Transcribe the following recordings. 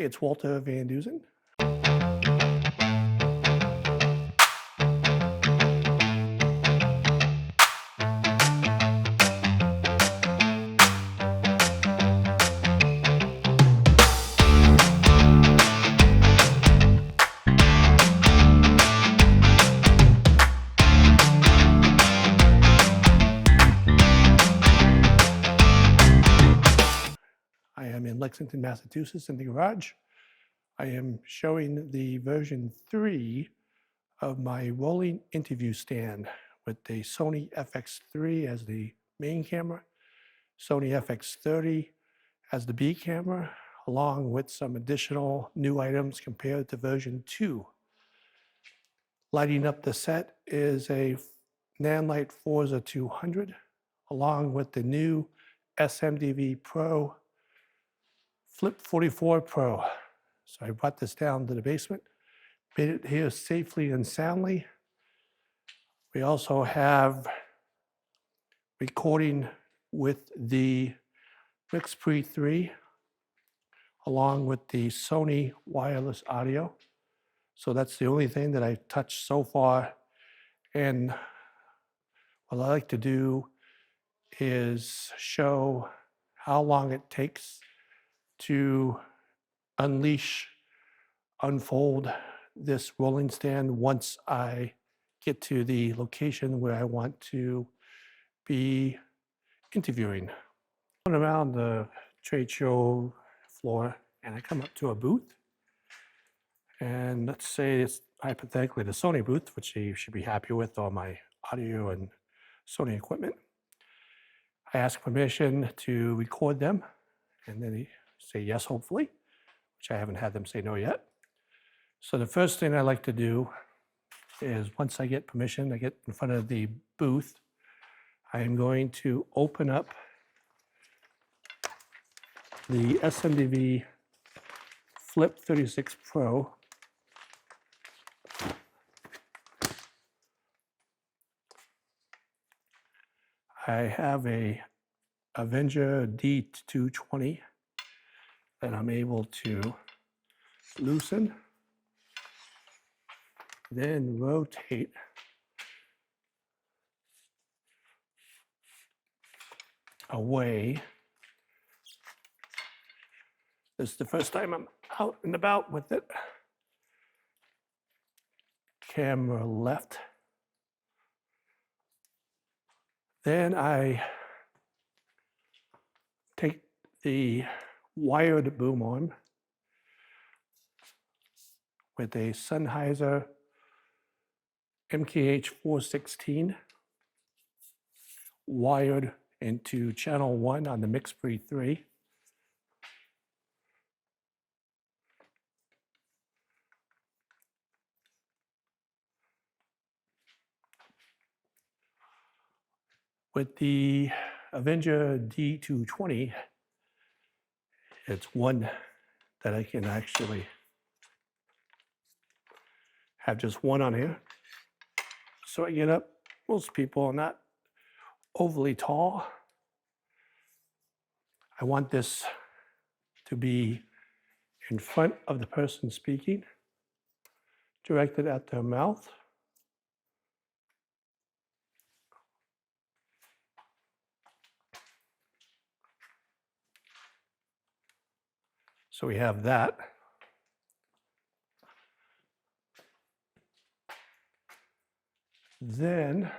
it's Walter Van Dusen. I am in Lexington, Massachusetts in the garage. I am showing the version 3 of my rolling interview stand with the Sony FX3 as the main camera, Sony FX30 as the B camera, along with some additional new items compared to version 2. Lighting up the set is a NANLITE Forza 200, along with the new SMDV Pro Flip 44 Pro. So I brought this down to the basement, made it here safely and soundly. We also have recording with the MIXPRE 3, along with the Sony wireless audio. So that's the only thing that I've touched so far. And what I like to do is show how long it takes to unfold this rolling stand once I get to the location where I want to be interviewing. I'm going around the trade show floor and I come up to a booth, and let's say it's hypothetically the Sony booth, which you should be happy with all my audio and Sony equipment. I ask permission to record them, and then they say yes, hopefully, which I haven't had them say no yet. So the first thing I like to do is, once I get permission, I get in front of the booth, I am going to open up the SMDV Flip 36 Pro. I have a Avenger D220 that I'm able to loosen, then rotate away. This is the first time I'm out and about with it. Camera left. Then I take the wired boom arm with a Sennheiser MKH 416 wired into channel 1 on the MIXPRE 3. With the Avenger D220, it's one that I can actually have just one on here. So I get up, most people are not overly tall. I want this to be in front of the person speaking, directed at their mouth. So we have that. Then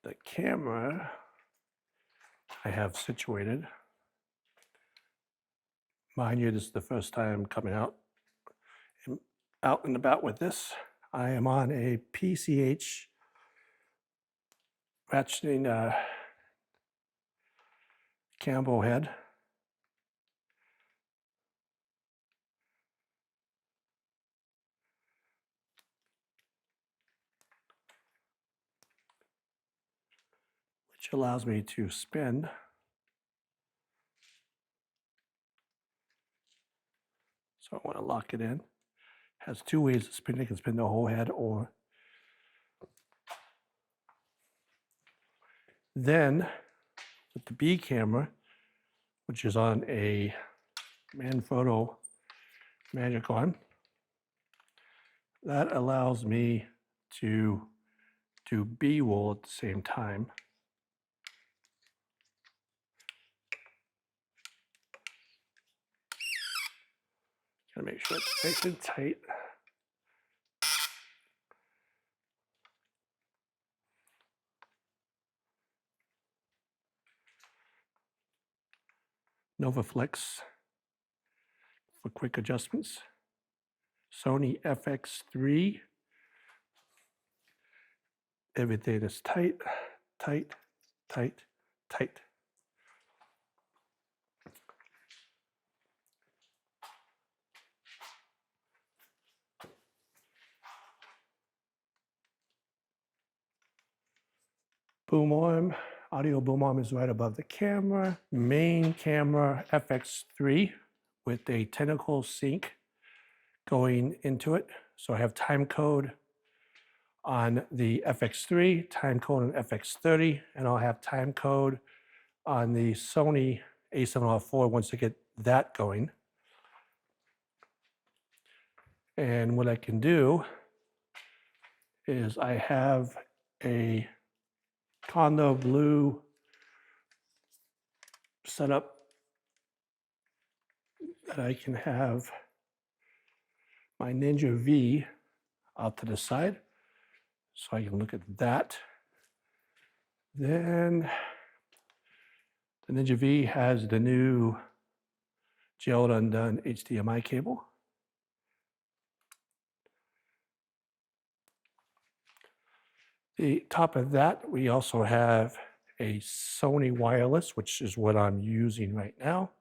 the camera I have situated. Mind you, this is the first time coming out and about with this. I am on a PCH ratcheting Campbell head. Which allows me to spin. So I want to lock it in. Has two ways of spinning. You can spin the whole head, or then with the B camera, which is on a Manfrotto Magic Arm. That allows me to do B-roll at the same time. Gotta make sure it's nice and tight. NovaFlex for quick adjustments. Sony FX3. Everything is tight, tight, tight, tight. Boom arm, audio boom arm is right above the camera. Main camera FX3 with a tentacle sync going into it. So I have time code on the FX3, time code on FX30, and I'll have time code on the Sony A7R4 once I get that going. And what I can do is I have a Condo Blue setup that I can have my Ninja V out to the side, so I can look at that. Then the Ninja V has the new gelled undone HDMI cable. The top of that, we also have a Sony wireless, which is what I'm using right now.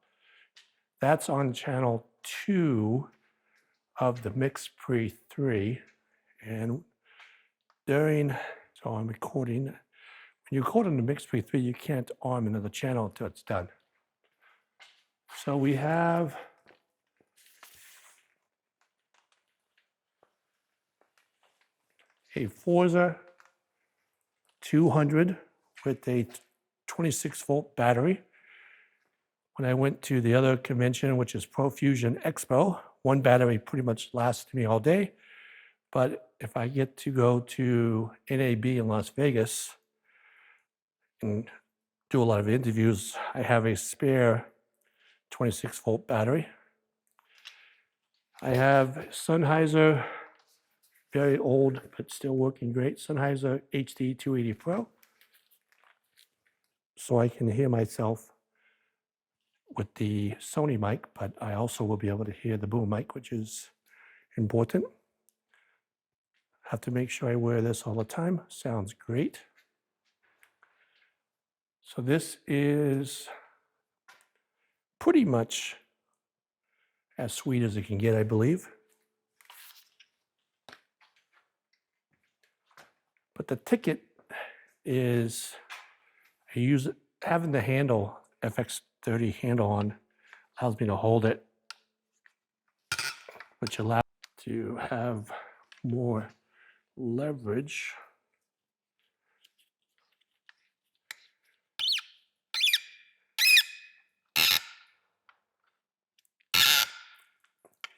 That's on channel 2 of the MIXPRE 3. And so I'm recording. When you record on the MIXPRE 3, you can't arm another channel until it's done. So we have a Forza 200 with a 26-volt battery. When I went to the other convention, which is Profusion Expo, one battery pretty much lasts me all day. But if I get to go to NAB in Las Vegas and do a lot of interviews, I have a spare 26-volt battery. I have Sennheiser, very old but still working great, Sennheiser HD 280 Pro. So I can hear myself with the Sony mic, but I also will be able to hear the boom mic, which is important. Have to make sure I wear this all the time. Sounds great. So this is pretty much as sweet as it can get, I believe. But the ticket is having the handle, FX30 handle on, allows me to hold it, which allows to have more leverage.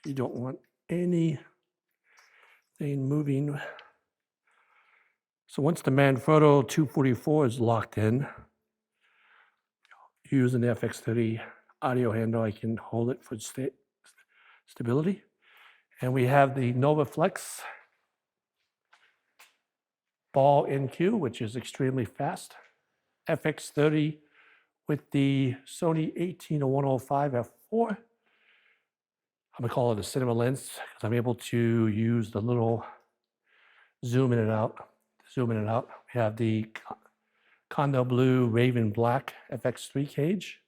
You don't want anything moving. So once the Manfrotto 244 is locked in, using the FX30 audio handle, I can hold it for stability. And we have the NovaFlex ball NQ, which is extremely fast. FX30 with the Sony 18-105 f4. I'm gonna call it a cinema lens because I'm able to use the little zoom in and out. We have the Condo Blue Raven Black FX3 cage.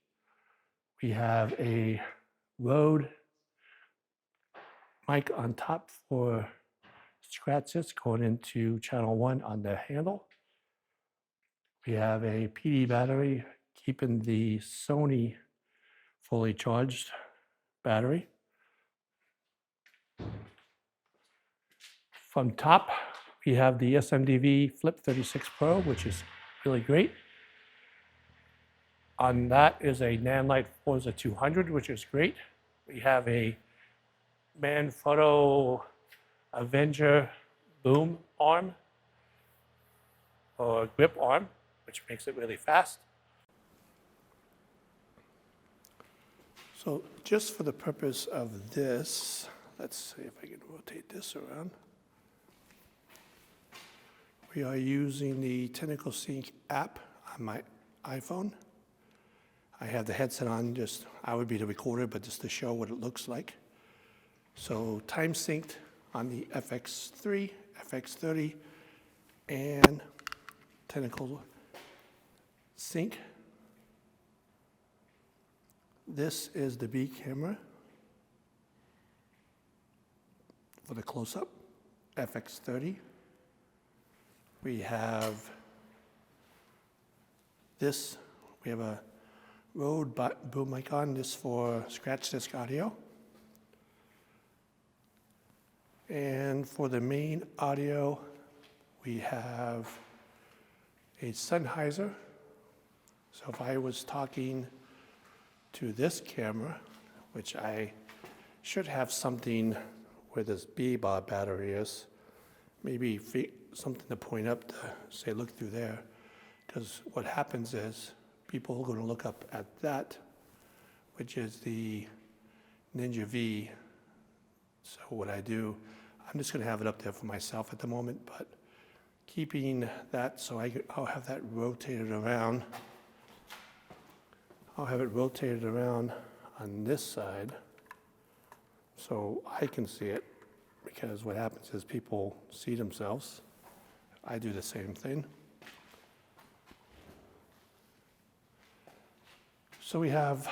We have a Rode mic on top for scratches going into channel 1 on the handle. We have a PD battery keeping the Sony fully charged battery. From top, we have the SMDV Flip 36 Pro, which is really great. On that is a NANLITE Forza 200, which is great. We have a Manfrotto Avenger boom arm or grip arm, which makes it really fast. So just for the purpose of this, let's see if I can rotate this around. We are using the Technical Sync app on my iPhone. I have the headset on, I would be the recorder, but just to show what it looks like. So time synced on the FX3, FX30, and Technical Sync. This is the B camera for the close-up, FX30. We have this, we have a Rode boom mic on, this for scratch disc audio. And for the main audio, we have a Sennheiser. So if I was talking to this camera, which I should have something where this B-bar battery is, maybe something to point up to say, look through there. Because what happens is people are going to look up at that, which is the Ninja V. So what I do, I'm just going to have it up there for myself at the moment, but keeping that, so I'll have that rotated around. I'll have it rotated around on this side so I can see it, because what happens is people see themselves. I do the same thing. So we have,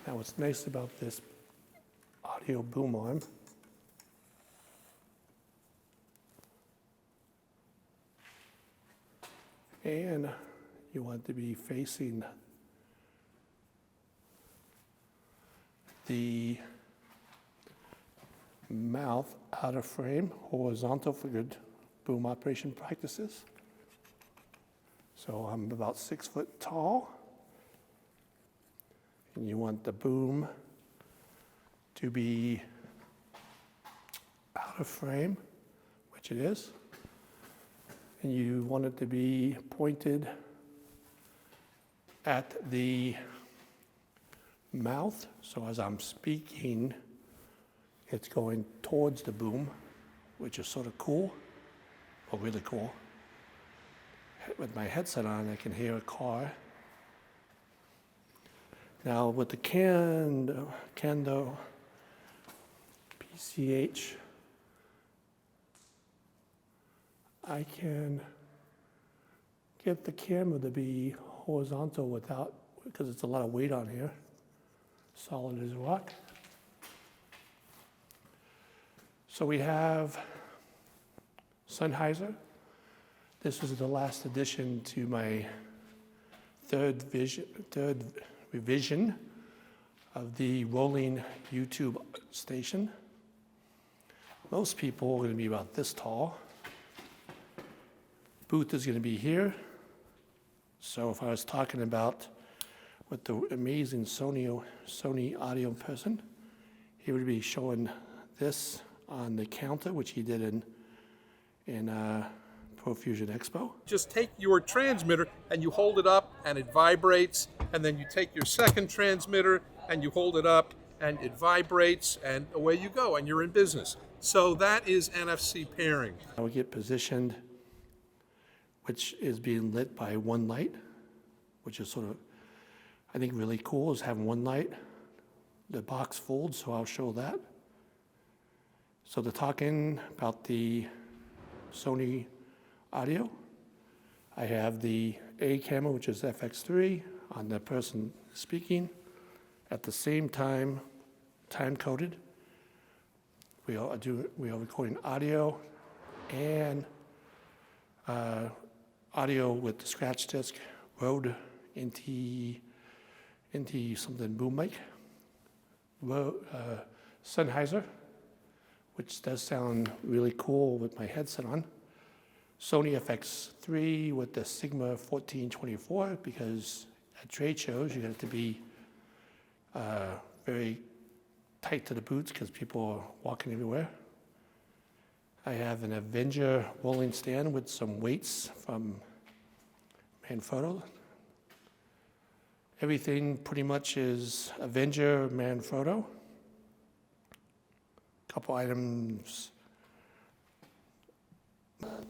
now what's nice about this audio boom arm, and you want to be facing the mouth out of frame, horizontal for good boom operation practices. So I'm about 6 foot tall. And you want the boom to be out of frame, which it is. And you want it to be pointed at the mouth. So as I'm speaking, it's going towards the boom, which is sort of cool, or really cool. With my headset on, I can hear a car. Now with the Kando PCH, I can get the camera to be horizontal without, because it's a lot of weight on here, solid as rock. So we have Sennheiser. This was the last addition to my third revision of the rolling YouTube station. Most people are going to be about this tall. Booth is going to be here. So if I was talking about with the amazing Sony audio person, he would be showing this on the counter, which he did in Profusion Expo. Just take your transmitter and you hold it up and it vibrates, and then you take your second transmitter and you hold it up and it vibrates, and away you go, and you're in business. So that is NFC pairing. I would get positioned, which is being lit by one light, which is sort of, I think, really cool, is having one light. The box folds, so I'll show that. So the talking about the Sony audio, I have the A camera, which is FX3, on the person speaking. At the same time, time-coded. We are recording audio and audio with the scratch disc, Rode into something boom mic, Sennheiser, which does sound really cool with my headset on. Sony FX3 with the Sigma 1424, because at trade shows you got to be very tight to the boots because people are walking everywhere. I have an Avenger rolling stand with some weights from Manfrotto. Everything pretty much is Avenger Manfrotto. Couple items.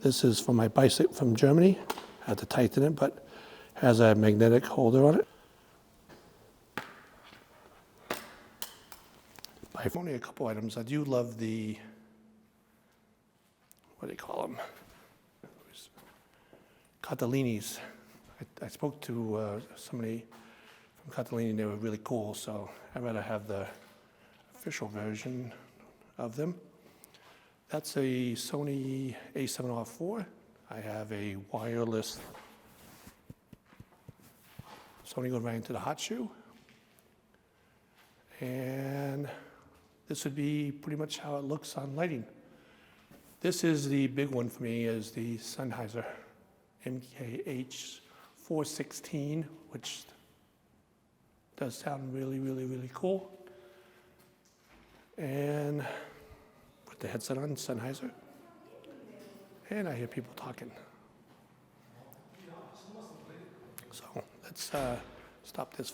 This is for my bicycle from Germany. I had to tighten it, but has a magnetic holder on it. Only a couple items. I do love the, what do you call them? Catalinis. I spoke to somebody from Catalini. They were really cool, so I'd rather have the official version of them. That's a Sony A7R4. I have a wireless Sony going right into the hot shoe. And this would be pretty much how it looks on lighting. This is the big one for me, is the Sennheiser MKH 416, which does sound really, really, really cool. And put the headset on, Sennheiser. And I hear people talking. So let's stop this.